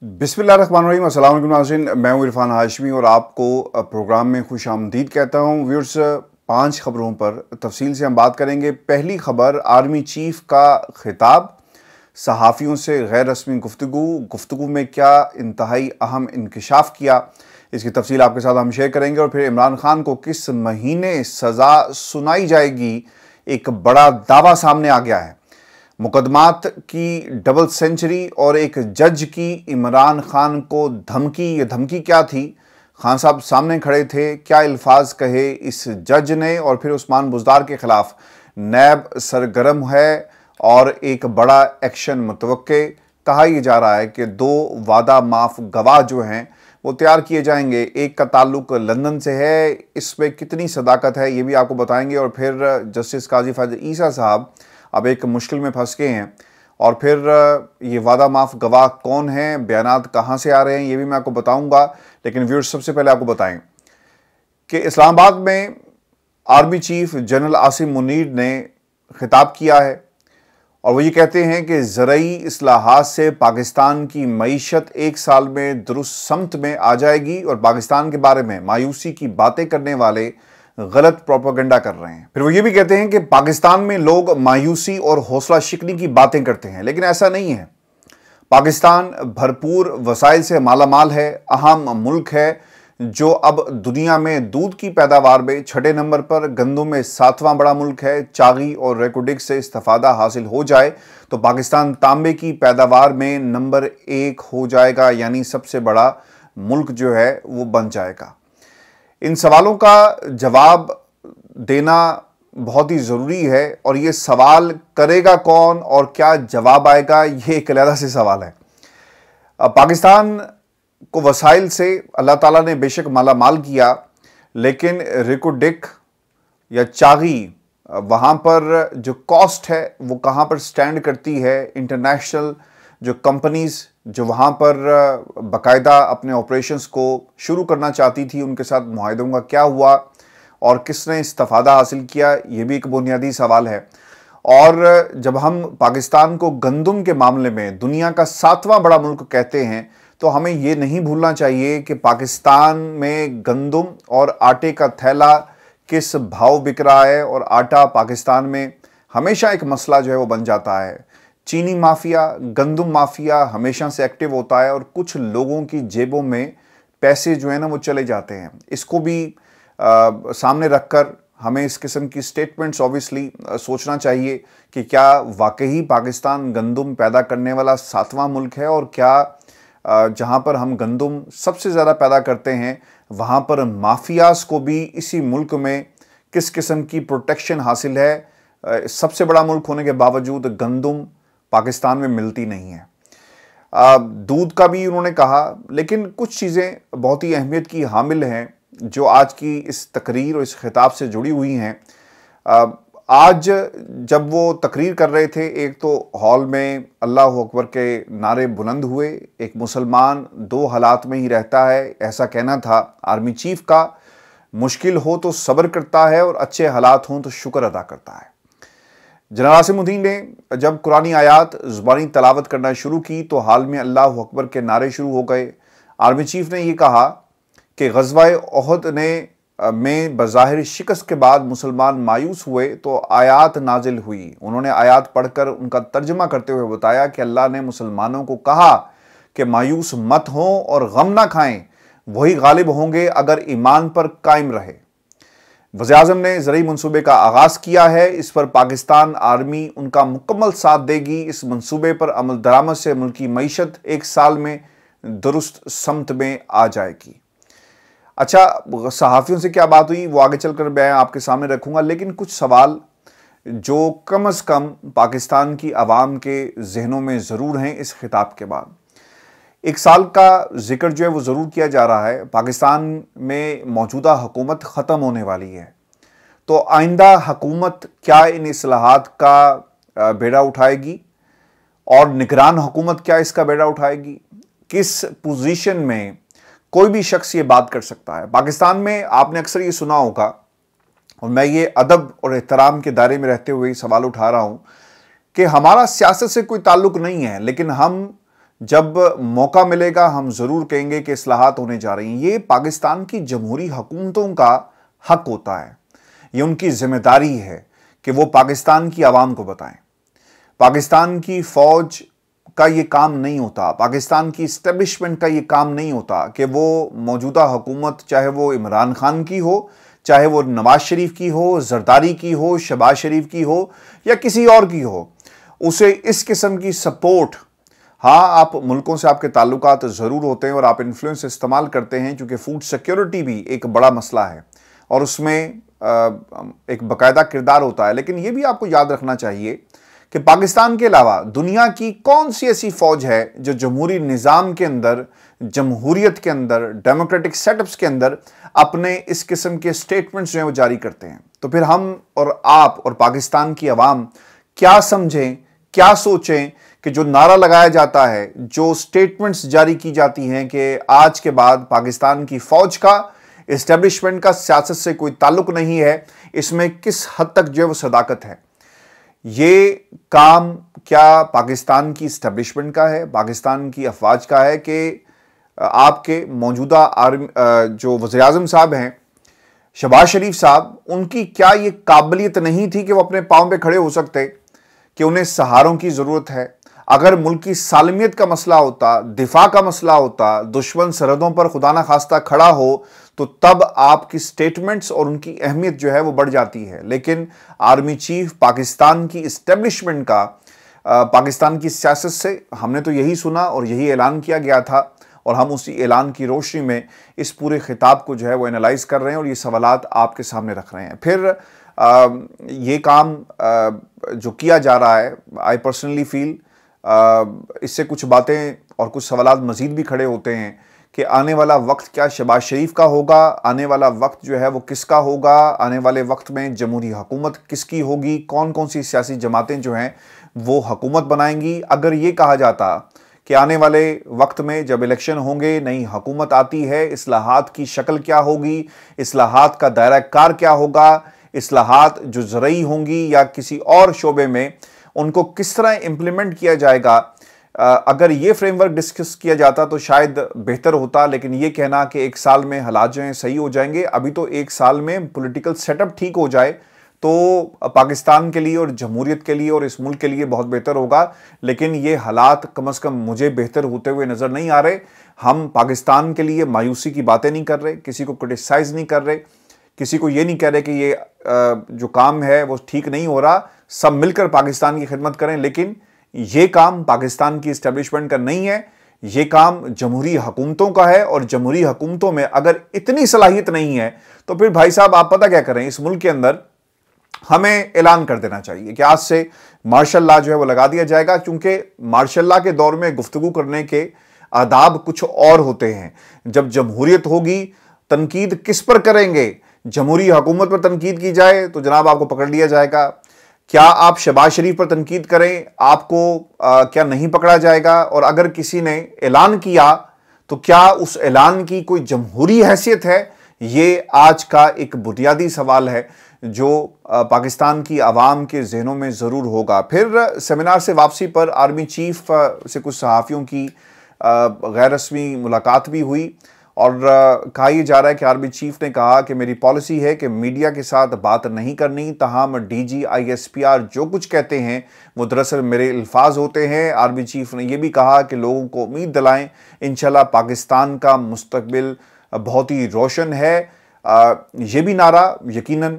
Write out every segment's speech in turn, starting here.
बिस्मिल्लाहिर्रहमानिर्रहीम। अस्सलाम वालेकुम नाज़रीन, मैं हूं इरफान हाशमी और आपको प्रोग्राम में खुश आमदीद कहता हूं। व्यूअर्स, 5 खबरों पर तफसील से हम बात करेंगे। पहली खबर, आर्मी चीफ का खिताब, सहाफ़ियों से गैर रस्मी गुफ्तगू में क्या इंतहाई अहम इंकशाफ किया, इसकी तफसील आपके साथ हम शेयर करेंगे। और फिर इमरान खान को किस महीने सज़ा सुनाई जाएगी, एक बड़ा दावा सामने आ गया है। मुकदमात की डबल सेंचुरी और एक जज की इमरान खान को धमकी। ये धमकी क्या थी? खान साहब सामने खड़े थे, क्या अल्फाज कहे इस जज ने? और फिर उस्मान बुज़दार के खिलाफ नैब सरगर्म है और एक बड़ा एक्शन मुतवक्के। कहा यह जा रहा है कि 2 वादा माफ गवाह जो हैं वो तैयार किए जाएंगे। एक का ताल्लुक लंदन से है, इसमें कितनी सदाकत है ये भी आपको बताएंगे। और फिर जस्टिस काजी फाजिल ईसा साहब अब एक मुश्किल में फंस गए हैं। और फिर ये वादा माफ गवाह कौन हैं, बयानात कहाँ से आ रहे हैं, ये भी मैं आपको बताऊंगा। लेकिन व्यूअर्स, सबसे पहले आपको बताएं कि इस्लामाबाद में army chief general Asim Munir ने खिताब किया है और वो ये कहते हैं कि ज़रई इस्लाहात से पाकिस्तान की मईशत 1 साल में दुरुस्त समत में आ जाएगी और पाकिस्तान के बारे में मायूसी की बातें करने वाले गलत प्रोपेगेंडा कर रहे हैं। फिर वो ये भी कहते हैं कि पाकिस्तान में लोग मायूसी और हौसला शिकनी की बातें करते हैं, लेकिन ऐसा नहीं है। पाकिस्तान भरपूर वसाइल से मालामाल है, अहम मुल्क है जो अब दुनिया में दूध की पैदावार में 6ठे नंबर पर, गंदम में 7वां बड़ा मुल्क है। चागी और रेकोडिक से इस्तिफादा हासिल हो जाए तो पाकिस्तान तांबे की पैदावार में नंबर 1 हो जाएगा, यानी सबसे बड़ा मुल्क जो है वो बन जाएगा। इन सवालों का जवाब देना बहुत ही ज़रूरी है और ये सवाल करेगा कौन और क्या जवाब आएगा, ये एक अलग से सवाल है। पाकिस्तान को वसाइल से अल्लाह ताला ने बेशक माला माल किया, लेकिन रेकोडिक या चागी वहाँ पर जो कॉस्ट है वो कहाँ पर स्टैंड करती है। इंटरनेशनल जो कंपनीज़ जो वहाँ पर बाकायदा अपने ऑपरेशंस को शुरू करना चाहती थी, उनके साथ मुआहदों का क्या हुआ और किसने इस्तिफादा हासिल किया, ये भी एक बुनियादी सवाल है। और जब हम पाकिस्तान को गंदम के मामले में दुनिया का 7वां बड़ा मुल्क कहते हैं तो हमें ये नहीं भूलना चाहिए कि पाकिस्तान में गंदम और आटे का थैला किस भाव बिक रहा है। और आटा पाकिस्तान में हमेशा एक मसला जो है वो बन जाता है। चीनी माफिया, गंदम माफिया हमेशा से एक्टिव होता है और कुछ लोगों की जेबों में पैसे जो है ना वो चले जाते हैं। इसको भी सामने रखकर हमें इस किस्म की स्टेटमेंट्स ऑब्वियसली सोचना चाहिए कि क्या वाकई पाकिस्तान गंदम पैदा करने वाला 7वां मुल्क है, और क्या जहां पर हम गंदम सबसे ज़्यादा पैदा करते हैं वहां पर माफियाज को भी इसी मुल्क में किस किस्म की प्रोटेक्शन हासिल है। सबसे बड़ा मुल्क होने के बावजूद गंदम पाकिस्तान में मिलती नहीं है। दूध का भी उन्होंने कहा, लेकिन कुछ चीज़ें बहुत ही अहमियत की हामिल हैं जो आज की इस तकरीर और इस खिताब से जुड़ी हुई हैं। आज जब वो तकरीर कर रहे थे, एक तो हॉल में अल्लाह अकबर के नारे बुलंद हुए। एक मुसलमान 2 हालात में ही रहता है, ऐसा कहना था आर्मी चीफ का। मुश्किल हो तो सब्र करता है और अच्छे हालात हों तो शुक्र अदा करता है। जनरल आसिम मुनीर ने जब कुरानी आयात ज़ुबानी तलावत करना शुरू की तो हाल में अल्लाह अकबर के नारे शुरू हो गए। आर्मी चीफ ने यह कहा कि ग़ज़वा ओहद में बज़ाहिर शिकस्त के बाद मुसलमान मायूस हुए तो आयात नाजिल हुई। उन्होंने आयात पढ़कर उनका तर्जमा करते हुए बताया कि अल्लाह ने मुसलमानों को कहा कि मायूस मत हों और गम ना खाएं, वही गालिब होंगे अगर ईमान पर कायम रहे। वज़ीर-ए-आज़म ने ज़रई मनसूबे का आगाज़ किया है, इस पर पाकिस्तान आर्मी उनका मुकम्मल साथ देगी। इस मनसूबे पर अमल दरामद से मुल्की मईशत 1 साल में दुरुस्त समत में आ जाएगी। अच्छा, सहाफ़ियों से क्या बात हुई वो आगे चलकर मैं आपके सामने रखूँगा, लेकिन कुछ सवाल जो कम अज़ कम पाकिस्तान की आवाम के जहनों में ज़रूर हैं इस खिताब के बाद। 1 साल का जिक्र जो है वो ज़रूर किया जा रहा है। पाकिस्तान में मौजूदा हुकूमत ख़त्म होने वाली है, तो आइंदा हुकूमत क्या इन इस्लाहात का बेड़ा उठाएगी और निगरान हुकूमत क्या इसका बेड़ा उठाएगी? किस पोजीशन में कोई भी शख्स ये बात कर सकता है? पाकिस्तान में आपने अक्सर ये सुना होगा, और मैं ये अदब और एहतराम के दायरे में रहते हुए सवाल उठा रहा हूँ कि हमारा सियासत से कोई ताल्लुक नहीं है, लेकिन हम जब मौका मिलेगा हम ज़रूर कहेंगे कि इस्लाहात होने जा रही हैं। ये पाकिस्तान की जमहूरी हुकूमतों का हक होता है, ये उनकी जिम्मेदारी है कि वो पाकिस्तान की आवाम को बताएं। पाकिस्तान की फ़ौज का ये काम नहीं होता, पाकिस्तान की इस्टेब्लिशमेंट का ये काम नहीं होता कि वो मौजूदा हुकूमत, चाहे वो इमरान खान की हो, चाहे वो नवाज शरीफ की हो, जरदारी की हो, शहबाज शरीफ की हो या किसी और की हो, उसे इस किस्म की सपोर्ट, हाँ आप मुल्कों से आपके ताल्लुकात ज़रूर होते हैं और आप इन्फ्लुएंस इस्तेमाल करते हैं, क्योंकि फूड सिक्योरिटी भी एक बड़ा मसला है और उसमें एक बाकायदा किरदार होता है। लेकिन यह भी आपको याद रखना चाहिए कि पाकिस्तान के अलावा दुनिया की कौन सी ऐसी फौज है जो जमहूरी निज़ाम के अंदर, जमहूरियत के अंदर, डेमोक्रेटिक सेटअप्स के अंदर अपने इस किस्म के स्टेटमेंट्स जो हैं वो जारी करते हैं। तो फिर हम और आप और पाकिस्तान की आवाम क्या समझें, क्या सोचें कि जो नारा लगाया जाता है, जो स्टेटमेंट्स जारी की जाती हैं कि आज के बाद पाकिस्तान की फौज का, इस्टेब्लिशमेंट का सियासत से कोई ताल्लुक नहीं है, इसमें किस हद तक जो है वो सदाकत है। ये काम क्या पाकिस्तान की इस्टेब्लिशमेंट का है, पाकिस्तान की अफवाज का है कि आपके मौजूदा जो वज़ीर-ए-आज़म साहब हैं, शहबाज शरीफ साहब, उनकी क्या ये काबिलियत नहीं थी कि वो अपने पाँव पे खड़े हो सकते, कि उन्हें सहारों की ज़रूरत है। अगर मुल्क की सालमियत का मसला होता, दिफा का मसला होता, दुश्मन सरहदों पर खुदा न खास्ता खड़ा हो, तो तब आपकी स्टेटमेंट्स और उनकी अहमियत जो है वो बढ़ जाती है। लेकिन आर्मी चीफ पाकिस्तान की इस्टेब्लिशमेंट का, पाकिस्तान की सियासत से हमने तो यही सुना और यही ऐलान किया गया था और हम उसी ऐलान की रोशनी में इस पूरे खिताब को जो है वो एनालाइज कर रहे हैं और ये सवालात आपके सामने रख रहे हैं। फिर ये काम जो किया जा रहा है, आई पर्सनली फील इससे कुछ बातें और कुछ सवालात मज़ीद भी खड़े होते हैं कि आने वाला वक्त क्या शहबाज शरीफ का होगा, आने वाला वक्त जो है वो किसका होगा, आने वाले वक्त में जमहूरी हुकूमत किसकी होगी, कौन कौन सी सियासी जमातें जो हैं वो हुकूमत बनाएंगी। अगर ये कहा जाता कि आने वाले वक्त में जब इलेक्शन होंगे, नई हुकूमत आती है, इस्लाहात की शक्ल क्या होगी, इस्लाहात का दायरा कार क्या होगा, इस्लाहात जो ज़रई होंगी या किसी और शोबे में उनको किस तरह इम्प्लीमेंट किया जाएगा, अगर ये फ्रेमवर्क डिस्कस किया जाता तो शायद बेहतर होता। लेकिन ये कहना कि एक साल में हालात जो हैं सही हो जाएंगे, अभी तो एक साल में पॉलिटिकल सेटअप ठीक हो जाए तो पाकिस्तान के लिए और जमहूरियत के लिए और इस मुल्क के लिए बहुत बेहतर होगा। लेकिन ये हालात कम से कम मुझे बेहतर होते हुए नज़र नहीं आ रहे। हम पाकिस्तान के लिए मायूसी की बातें नहीं कर रहे, किसी को क्रिटिसाइज़ नहीं कर रहे, किसी को ये नहीं कह रहे कि ये जो काम है वो ठीक नहीं हो रहा, सब मिलकर पाकिस्तान की खिदमत करें। लेकिन ये काम पाकिस्तान की इस्टेब्लिशमेंट का नहीं है, ये काम जमहूरी हुकूमतों का है और जमहूरी हुकूमतों में अगर इतनी सलाहियत नहीं है तो फिर भाई साहब आप पता क्या करें, इस मुल्क के अंदर हमें ऐलान कर देना चाहिए कि आज से मार्शल लॉ जो है वो लगा दिया जाएगा, क्योंकि मार्शल लॉ के दौर में गुफ्तगू करने के आदाब कुछ और होते हैं। जब जमहूरियत होगी, तनकीद किस पर करेंगे, जमहूरी हुकूमत पर तनकीद की जाए तो जनाब आपको पकड़ लिया जाएगा। क्या आप शहबाज शरीफ पर तनकीद करें, आपको क्या नहीं पकड़ा जाएगा? और अगर किसी ने ऐलान किया तो क्या उस ऐलान की कोई जमहूरी हैसियत है? ये आज का एक बुनियादी सवाल है जो पाकिस्तान की आवाम के जहनों में ज़रूर होगा। फिर सेमिनार से वापसी पर आर्मी चीफ से कुछ सहाफ़ियों की गैर रस्मी मुलाकात भी हुई और कहा यह जा रहा है कि आर्मी चीफ ने कहा कि मेरी पॉलिसी है कि मीडिया के साथ बात नहीं करनी, तमाम डीजी ISPR जो कुछ कहते हैं वो दरअसल मेरे अल्फाज होते हैं। आर्मी चीफ ने यह भी कहा कि लोगों को उम्मीद दिलाएं, इंशाल्लाह पाकिस्तान का मुस्तकबिल बहुत ही रोशन है। ये भी नारा यकीनन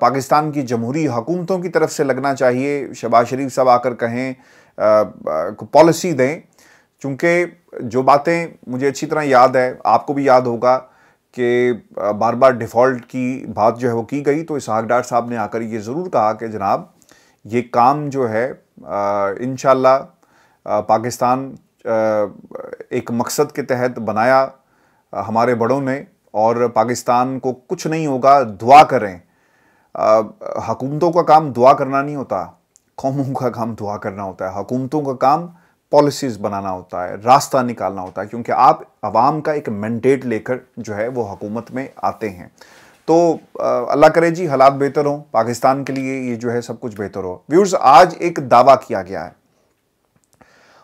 पाकिस्तान की जमहूरी हुकूमतों की तरफ से लगना चाहिए। शहबाज शरीफ साहब आकर कहें, पॉलिसी दें, क्योंकि जो बातें मुझे अच्छी तरह याद है, आपको भी याद होगा कि बार बार डिफ़ॉल्ट की बात जो है वो की गई, तो इसहाक डार साहब ने आकर ये ज़रूर कहा कि जनाब ये काम जो है इंशाल्लाह पाकिस्तान एक मकसद के तहत बनाया हमारे बड़ों ने और पाकिस्तान को कुछ नहीं होगा, दुआ करें। हुकूमतों का काम दुआ करना नहीं होता, कौमों का काम दुआ करना होता है। हुकूमतों का काम पॉलिसीज़ बनाना होता है, रास्ता निकालना होता है, क्योंकि आप आवाम का एक मैंडेट लेकर जो है वो हुकूमत में आते हैं। तो अल्लाह करे जी हालात बेहतर हों, पाकिस्तान के लिए ये जो है सब कुछ बेहतर हो। व्यूअर्स, आज एक दावा किया गया है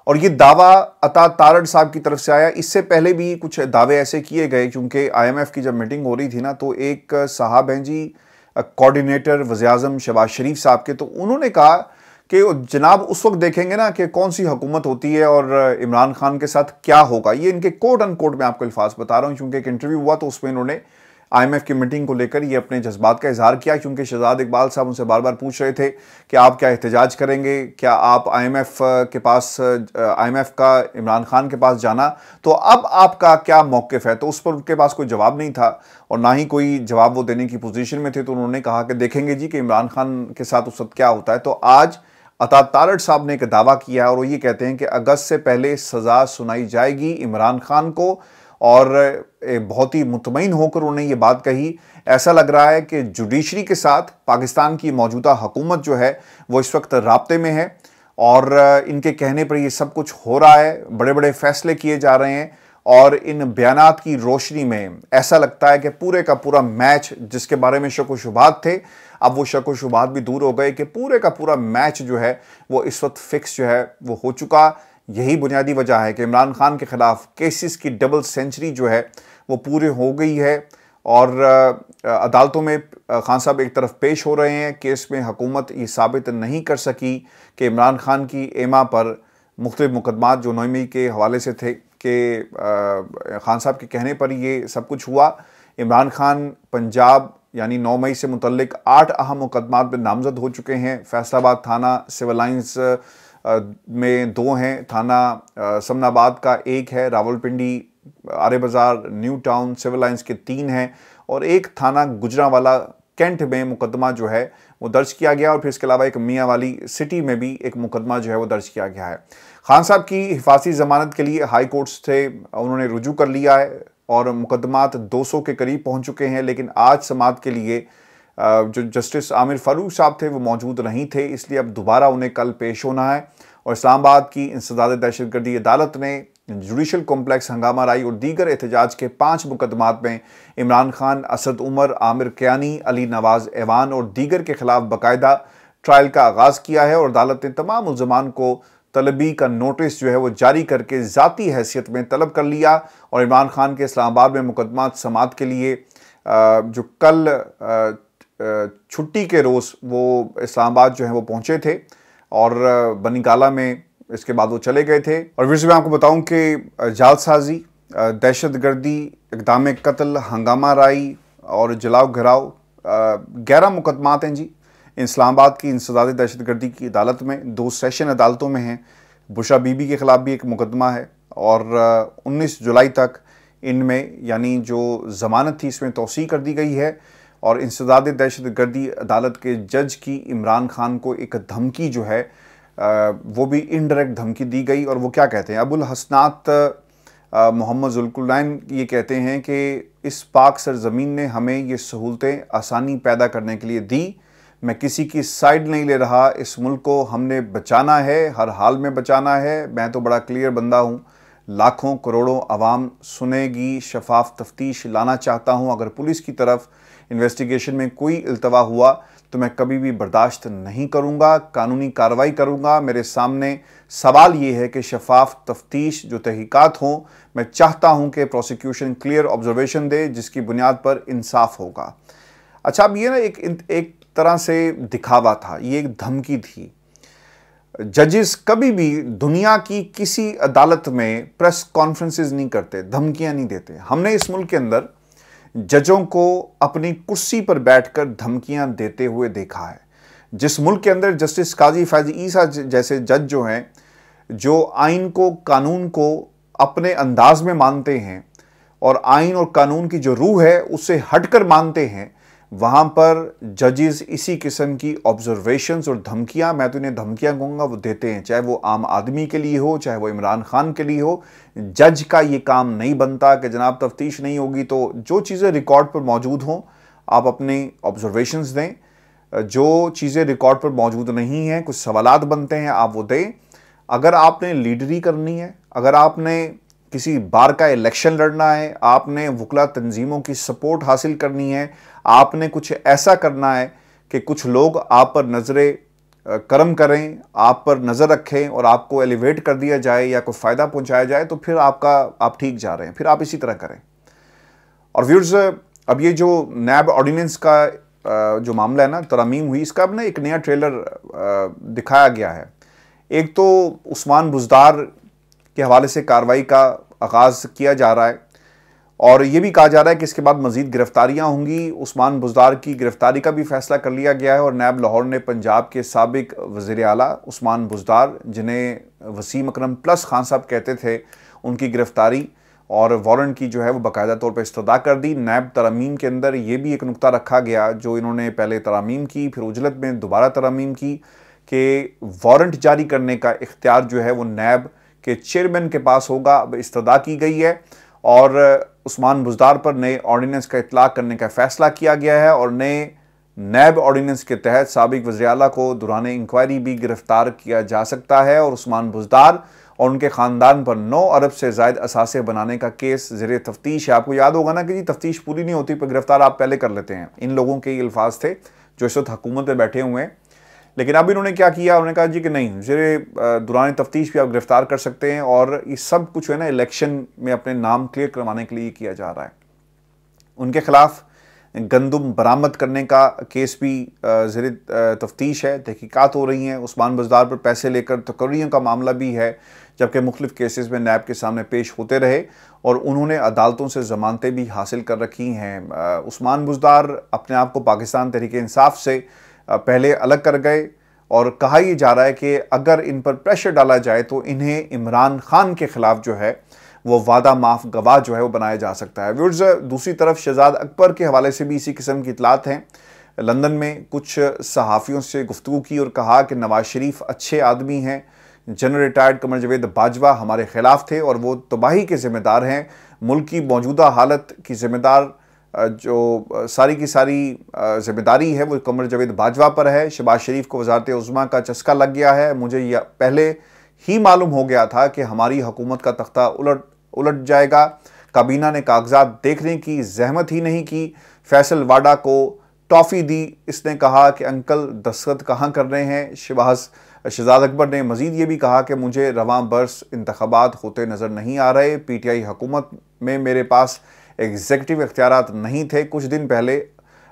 और ये दावा अता तारड़ साहब की तरफ से आया। इससे पहले भी कुछ दावे ऐसे किए गए, क्योंकि IMF की जब मीटिंग हो रही थी ना, तो एक साहब हैं जी कोऑर्डिनेटर वज़ीर-ए-आज़म शहबाज शरीफ साहब के, तो उन्होंने कहा कि जनाब उस वक्त देखेंगे ना कि कौन सी हुकूमत होती है और इमरान खान के साथ क्या होगा। ये इनके कोट अनकोट में आपको अल्फाज बता रहा हूँ, क्योंकि एक इंटरव्यू हुआ तो उसमें इन्होंने IMF की मीटिंग को लेकर ये अपने जज्बात का इजहार किया, क्योंकि शहजाद इकबाल साहब उनसे बार बार पूछ रहे थे कि आप क्या एहतजाज करेंगे, क्या आप IMF के पास, IMF का इमरान खान के पास जाना, तो अब आपका क्या मौक़िफ़ है। तो उस पर उनके पास कोई जवाब नहीं था और ना ही कोई जवाब वो देने की पोजीशन में थे। तो उन्होंने कहा कि देखेंगे जी कि इमरान खान के साथ उस वक्त क्या होता है। तो आज अता तारड़ साहब ने एक दावा किया है और वो ये कहते हैं कि अगस्त से पहले सज़ा सुनाई जाएगी इमरान खान को, और बहुत ही मुतमईन होकर उन्होंने ये बात कही। ऐसा लग रहा है कि जुडिशरी के साथ पाकिस्तान की मौजूदा हुकूमत जो है वो इस वक्त राब्ते में है और इनके कहने पर ये सब कुछ हो रहा है, बड़े बड़े फैसले किए जा रहे हैं। और इन बयानात की रोशनी में ऐसा लगता है कि पूरे का पूरा मैच, जिसके बारे में शक व शुबहात थे, अब वो शक व शुबहात भी दूर हो गए कि पूरे का पूरा मैच जो है वो इस वक्त फिक्स जो है वो हो चुका। यही बुनियादी वजह है कि इमरान खान के खिलाफ केसेस की डबल सेंचुरी जो है वो पूरे हो गई है और अदालतों में खान साहब एक तरफ पेश हो रहे हैं। केस में हुकूमत ये साबित नहीं कर सकी कि इमरान खान की एमा पर मुख्तलिफ मुकदमात जो 9 मई के हवाले से थे कि खान साहब के कहने पर ये सब कुछ हुआ। इमरान खान पंजाब यानी 9 मई से मुतल्लिक 8 अहम मुकदमात में नामजद हो चुके हैं। फैसलाबाद थाना सिविल लाइंस में 2 हैं, थाना समनाबाद का 1 है, रावलपिंडी आरे बाज़ार न्यू टाउन सिविल लाइंस के 3 हैं और एक थाना गुजरांवाला कैंट में मुकदमा जो है वो दर्ज किया गया और फिर इसके अलावा एक मियाँ वाली सिटी में भी एक मुकदमा जो है वो दर्ज किया गया है। खान साहब की हिफाजती ज़मानत के लिए हाई कोर्ट से उन्होंने रुजू कर लिया है और मुकदमात 200 के करीब पहुँच चुके हैं, लेकिन आज समाअत के लिए जो जस्टिस आमिर फारूक साहब थे वो मौजूद नहीं थे, इसलिए अब दोबारा उन्हें कल पेश होना है। और इस्लामाबाद की इंसदाद दहशतगर्दी अदालत ने जुडिशल कॉम्प्लेक्स हंगामा राई और दीगर एहतजाज के 5 मुकदमात में इमरान खान, असद उमर, आमिर कियानी, अली नवाज ऐवान और दीगर के खिलाफ बाकायदा ट्रायल का आगाज़ किया है और अदालत ने तमाम मुल्ज़मान को तलबी का नोटिस जो है वो जारी करके ज़ाती हैसियत में तलब कर लिया। और इमरान खान के इस्लामाबाद में मुकदमात समाअत के लिए जो कल छुट्टी के रोज़ वो इस्लामाबाद जो है वो पहुँचे थे और बनीगाला में इसके बाद वो चले गए थे। और फिर से मैं आपको बताऊं कि जालसाजी, दहशतगर्दी, इक़दाम कत्ल, हंगामा राई और जलाओ घराव 11 मुकदमात हैं जी इस्लामाबाद की इंसदाद दहशतगर्दी की अदालत में। 2 सेशन अदालतों में हैं। बुशरा बीबी के ख़िलाफ़ भी एक मुकदमा है और 19 जुलाई तक इनमें यानी जो ज़मानत थी इसमें तौसी कर दी गई है। और इंसदाद दहशतगर्दी अदालत के जज की इमरान खान को एक धमकी जो है वो भी इनडायरेक्ट धमकी दी गई। और वो क्या कहते हैं, अबुल हसनात मोहम्मद जुल्कुलैन ये कहते हैं कि इस पाक सरजमीन ने हमें ये सहूलतें आसानी पैदा करने के लिए दी। मैं किसी की साइड नहीं ले रहा, इस मुल्क को हमने बचाना है, हर हाल में बचाना है। मैं तो बड़ा क्लियर बंदा हूँ, लाखों करोड़ों आवाम सुनेगी, शफाफ तफ्तीश लाना चाहता हूँ। अगर पुलिस की तरफ इन्वेस्टिगेशन में कोई इल्तवा हुआ तो मैं कभी भी बर्दाश्त नहीं करूँगा, कानूनी कार्रवाई करूँगा। मेरे सामने सवाल ये है कि शफाफ तफ्तीश जो तहकीकात हों, मैं चाहता हूँ कि प्रोसिक्यूशन क्लियर ऑब्जर्वेशन दे जिसकी बुनियाद पर इंसाफ होगा। अच्छा, अब ये ना एक तरह से दिखावा था, ये एक धमकी थी। जजेस कभी भी दुनिया की किसी अदालत में प्रेस कॉन्फ्रेंसेस नहीं करते, धमकियाँ नहीं देते। हमने इस मुल्क के अंदर जजों को अपनी कुर्सी पर बैठकर धमकियां देते हुए देखा है। जिस मुल्क के अंदर जस्टिस काजी फैजी ईसा जैसे जज जो हैं, जो आइन को, कानून को अपने अंदाज में मानते हैं और आइन और कानून की जो रूह है उससे हटकर मानते हैं, वहाँ पर जजेस इसी किस्म की ऑब्जर्वेशंस और धमकियाँ, मैं तो इन्हें धमकियाँ कहूँगा, वो देते हैं। चाहे वो आम आदमी के लिए हो, चाहे वो इमरान खान के लिए हो। जज का ये काम नहीं बनता कि जनाब तफ्तीश नहीं होगी तो जो चीज़ें रिकॉर्ड पर मौजूद हों आप अपनी ऑब्जर्वेशंस दें, जो चीज़ें रिकॉर्ड पर मौजूद नहीं हैं, कुछ सवालात बनते हैं, आप वो दें। अगर आपने लीडरी करनी है, अगर आपने किसी बार का इलेक्शन लड़ना है, आपने वकला तंजीमों की सपोर्ट हासिल करनी है, आपने कुछ ऐसा करना है कि कुछ लोग आप पर नज़रे कर्म करें, आप पर नज़र रखें और आपको एलिवेट कर दिया जाए या कोई फ़ायदा पहुंचाया जाए तो फिर आप ठीक जा रहे हैं, फिर आप इसी तरह करें। और व्यूअर्स, अब ये जो नैब ऑर्डिनेंस का जो मामला है ना, तरमीम हुई, इसका अब ना एक नया ट्रेलर दिखाया गया है। एक तो उस्मान बुज़दार के हवाले से कार्रवाई का आगाज़ किया जा रहा है और ये भी कहा जा रहा है कि इसके बाद मज़ीद गिरफ्तारियां होंगी। उस्मान बुज़दार की गिरफ्तारी का भी फैसला कर लिया गया है और नैब लाहौर ने पंजाब के साबिक वज़ीर आला उस्मान बुज़दार, जिन्हें वसीम अकरम प्लस खान साहब कहते थे, उनकी गिरफ्तारी और वारंट की जो है वो बाकायदा तौर पर इस्तदा कर दी। नैब तरमीम के अंदर ये भी एक नुक्ता रखा गया, जो इन्होंने पहले तरमीम की, फिर उजलत में दोबारा तरमीम की, कि वारंट जारी करने का इख्तियार जो है वो नैब के चेयरमैन के पास होगा। अब इस्तदा की गई है और उस्मान बुज़दार पर नए ऑर्डिनेंस का इतलाक़ करने का फ़ैसला किया गया है और नए नैब ऑर्डिनेंस के तहत साबिक वज़ीर आला को दौरान इंक्वायरी भी गिरफ्तार किया जा सकता है और उस्मान बुज़दार और उनके ख़ानदान पर 9 अरब से ज़ायद असासे बनाने का केस ज़ेरे तफ्तीश है। आपको याद होगा ना कि जी तफ्तीश पूरी नहीं होती पर गिरफ्तार आप पहले कर लेते हैं। इन लोगों के ये अल्फाज थे जो इस वक्त हुकूमत में बैठे हुए हैं। लेकिन अब इन्होंने क्या किया, उन्होंने कहा जी कि नहीं, ज़ेरे दौरान तफ्तीश भी आप गिरफ्तार कर सकते हैं और ये सब कुछ है ना इलेक्शन में अपने नाम क्लियर करवाने के लिए किया जा रहा है। उनके खिलाफ गंदम बरामद करने का केस भी ज़ेरे तफ्तीश है, तहकीकात हो रही हैं। उस्मान बुज़दार पर पैसे लेकर तकर्रियों का मामला भी है, जबकि मुख्तलिफ केसेस में नैब के सामने पेश होते रहे और उन्होंने अदालतों से ज़मानतें भी हासिल कर रखी हैं। उस्मान बुज़दार अपने आप को पाकिस्तान तहरीक इंसाफ से पहले अलग कर गए और कहा यह जा रहा है कि अगर इन पर प्रेशर डाला जाए तो इन्हें इमरान खान के खिलाफ जो है वो वादा माफ गवाह जो है वो बनाया जा सकता है। व्यूअर्स, दूसरी तरफ शहजाद अकबर के हवाले से भी इसी किस्म की इतलात हैं। लंदन में कुछ सहाफ़ियों से गुफ्तगू की और कहा कि नवाज शरीफ अच्छे आदमी हैं, जनरल रिटायर्ड कमर जावेद बाजवा हमारे खिलाफ थे और वो तबाही के ज़िम्मेदार हैं। मुल्क की मौजूदा हालत की ज़िम्मेदार जो सारी की सारी ज़िम्मेदारी है वो कमर जावेद बाजवा पर है। शहबाज शरीफ को वज़ारत उज़्मा का चस्का लग गया है। मुझे यह पहले ही मालूम हो गया था कि हमारी हुकूमत का तख्ता उलट जाएगा। काबीना ने कागजात देखने की जहमत ही नहीं की। फैसल वाडा को टॉफ़ी दी। इसने कहा कि अंकल दस्तखत कहाँ कर रहे हैं। शहजाद अकबर ने मज़ीद ये भी कहा कि मुझे रवां बरस इंतखाबात होते नज़र नहीं आ रहे। PTI हुकूमत में मेरे पास एग्जीक्यूटिव इख्तियारात नहीं थे। कुछ दिन पहले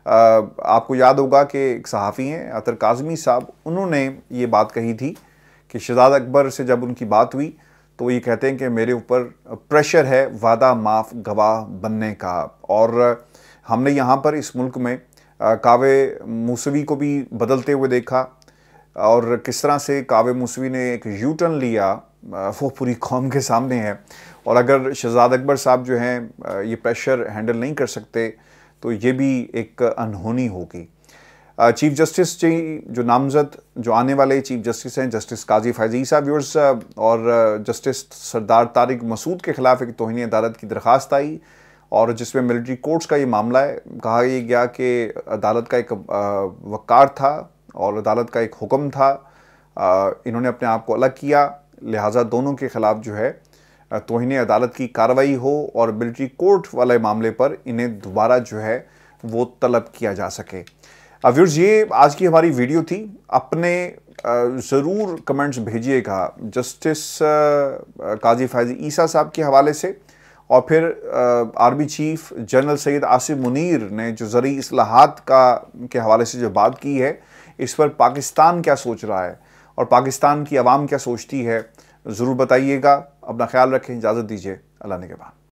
आपको याद होगा कि एक सहाफ़ी हैं अतर काज़मी साहब, उन्होंने ये बात कही थी कि शहजाद अकबर से जब उनकी बात हुई तो ये कहते हैं कि मेरे ऊपर प्रेशर है वादा माफ गवाह बनने का। और हमने यहाँ पर इस मुल्क में कावे मूसवी को भी बदलते हुए देखा और किस तरह से कावे मूसवी ने एक यू टर्न लिया, वो पूरी कौम के सामने है। और अगर शहजाद अकबर साहब जो हैं ये प्रेशर हैंडल नहीं कर सकते तो ये भी एक अनहोनी होगी। चीफ जस्टिस जी जो नामजद जो आने वाले चीफ जस्टिस हैं, जस्टिस काजी फैज़ ईसा व्यूअर्स और जस्टिस सरदार तारिक मसूद के ख़िलाफ़ एक तौहीन अदालत की दरख्वास्त आई और जिसमें मिलिट्री कोर्ट्स का ये मामला है। कहा यह गया कि अदालत का एक वक़ार था और अदालत का एक हुक्म था, इन्होंने अपने आप को अलग किया, लिहाजा दोनों के ख़िलाफ़ जो है तौहीन अदालत की कार्रवाई हो और मिलिट्री कोर्ट वाले मामले पर इन्हें दोबारा जो है वो तलब किया जा सके। व्यूअर्स, ये आज की हमारी वीडियो थी। अपने ज़रूर कमेंट्स भेजिएगा जस्टिस काजी फैज़ ईसा साहब के हवाले से और फिर army chief general Syed Asim Munir ने जो ज़रूरी इस्लाहात के हवाले से जो बात की है, इस पर पाकिस्तान क्या सोच रहा है और पाकिस्तान की आवाम क्या सोचती है, ज़रूर बताइएगा। अपना ख्याल रखें, इजाज़त दीजिए, अल्लाह ने के बाद।